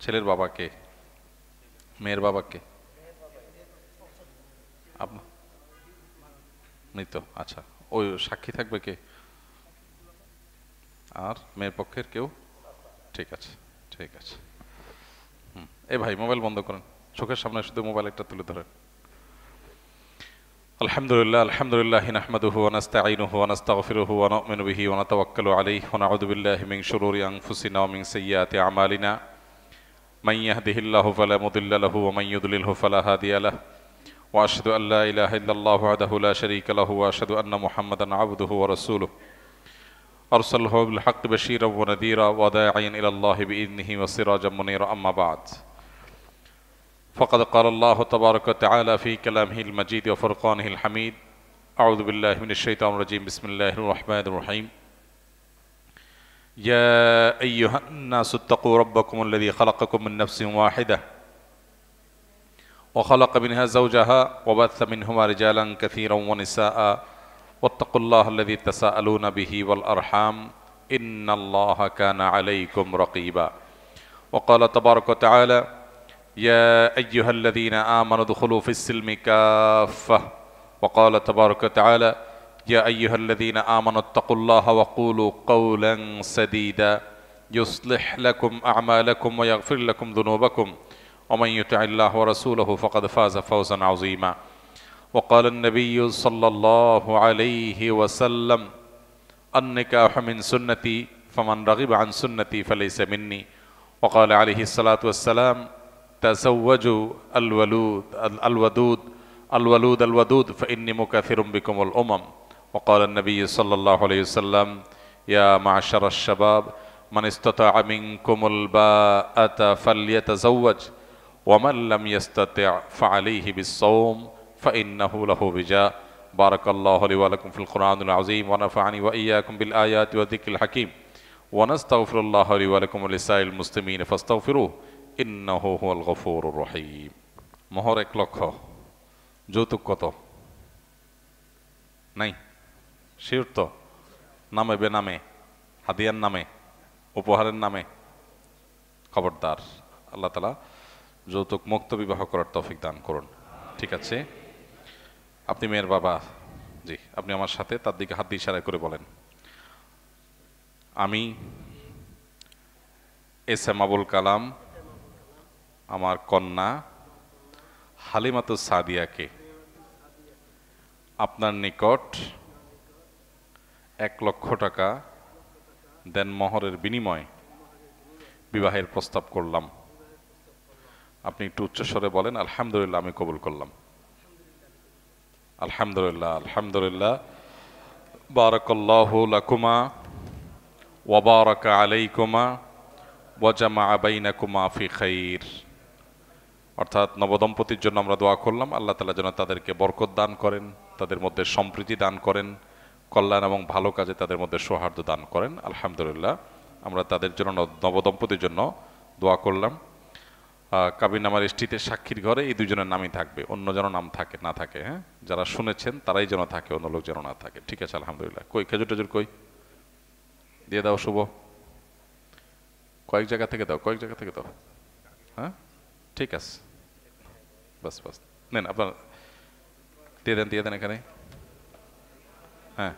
ছেলের বাবাকে, মেয়ের বাবাকে? আপনার মৃত, আচ্ছা। ওই সাক্ষী থাকবে কে? আর মেয়ের পক্ষের কেউ? ঠিক আছে, ঠিক আছে। এ ভাই মোবাইল বন্ধ করেন, চোখের সামনে শুধু মোবাইল একটা তুলে ধরেন। আলহামদুলিল্লাহ, আলহামদুলিল্লাহ নাহমাদুহু ওয়া নাস্তাঈনুহু ওয়া নাস্তাগফিরুহু ওয়া নু'মিনু বিহি ওয়া নাতাওয়াক্কালু আলাইহি ওয়া নাউযু বিল্লাহি মিন শুরুরি আনফুসিনা ওয়া মিন সাইয়্যাতি আমালিনা মান ইয়াহদিহিল্লাহু ফালা মুদিল্লা লাহু ওয়া মান ইউদ্লিলহু ফালা হাদিয়া লাহু ওয়া আশহাদু আল্লা ইলাহা ইল্লাল্লাহু ওয়াহদাহু লা শারীকা লাহু ওয়া আশহাদু আন্না মুহাম্মাদান আবদুহু ওয়া রাসূলুহু আরসালাহু বিল হাক্কি বাশীরান ওয়া নাযীরা ওয়া দাঈয়ান ইলাল্লাহি বিইذনিহি ওয়া সিরাজাম মুনীরা আম্মা বা'দ فقد قال الله تبارك وتعالى في كلامه المجيد وفرقانه الحميد أعوذ بالله من الشيطان الرجيم بسم الله الرحمن الرحيم يا أيها الناس اتقوا ربكم الذي خلقكم من نفس واحدة وخلق منها زوجها وبث منهما رجالا كثيرا ونساء واتقوا الله الذي تساءلون به والأرحام إن الله كان عليكم رقيبا وقال تبارك وتعالى يا أيها الذين آمنوا ادخلوا في السلم كافة وقال تبارك وتعالى يا أيها الذين آمنوا اتقوا الله وقولوا قولا سديدا يصلح لكم أعمالكم ويغفر لكم ذنوبكم ومن يطع الله ورسوله فقد فاز فوزا عظيما وقال النبي صلى الله عليه وسلم النكاح من سنتي فمن رغب عن سنتي فليس مني وقال عليه الصلاة والسلام تزوجوا الولود الودود فإني مكاثر بكم الأمم وقال النبي صلى الله عليه وسلم يا معشر الشباب من استطاع منكم الباءة فليتزوج ومن لم يستطع فعليه بالصوم فإنه له وجاء بارك الله لي ولكم في القرآن العظيم ونفعني وإياكم بالآيات والذكر الحكيم ونستغفر الله لي ولكم ولسائر المسلمين فاستغفروه ইন্নাহু হুয়াল গফুরুর রহিম। মোহর 1 লক্ষ। যৌতুক কত? নাই? শিওর তো? নামে বেনামে, হাদিয়ার নামে, উপহারের নামে? খবরদার, আল্লাহ তাআলা যৌতুক মুক্ত বিবাহ করার তৌফিক দান করুন। ঠিক আছে, আপনি মেয়ের বাবা, জি, আপনি আমার সাথে তার দিকে হাত দিয়ে ইশারা করে বলেন, আমি এস এম আবুল কালাম আমার কন্যা হালিমাতুস সাদিয়াকে আপনার নিকট 1 লক্ষ টাকা দেন মোহরের বিনিময়ে বিবাহের প্রস্তাব করলাম। আপনি একটু উচ্চস্বরে বলেন, আলহামদুলিল্লাহ, আমি কবুল করলাম। আলহামদুলিল্লাহ, আলহামদুলিল্লাহ। বারাকাল্লাহু লাকুমা ওয়া বারাকা আলাইকুমা ওয়া জামাআ বাইনাকুমা ফি খাইর। অর্থাৎ নবদম্পতির জন্য আমরা দোয়া করলাম, আল্লাহ তাআলা যেন তাদেরকে বরকত দান করেন, তাদের মধ্যে সম্প্রীতি দান করেন, কল্যাণ এবং ভালো কাজে তাদের মধ্যে সৌহার্দ্য দান করেন। আলহামদুলিল্লাহ, আমরা তাদের জন্য, নবদম্পতির জন্য দোয়া করলাম। কাবিননামার স্ট্রিতে সাক্ষীর ঘরে এই দুজনের নামই থাকবে, অন্য যেন নাম থাকে না থাকে। হ্যাঁ, যারা শুনেছেন তারাই যেন থাকে, অন্য লোক যেন না থাকে। ঠিক আছে, আলহামদুলিল্লাহ। কই খেজুর টেজুর কই? দিয়ে দাও শুভ। কয়েক জায়গা থেকে দাও, কয়েক জায়গা থেকে দাও। হ্যাঁ, ঠিক আছে, বাস বাস, নেন আপনার, দিয়ে দেন এখানে। হ্যাঁ।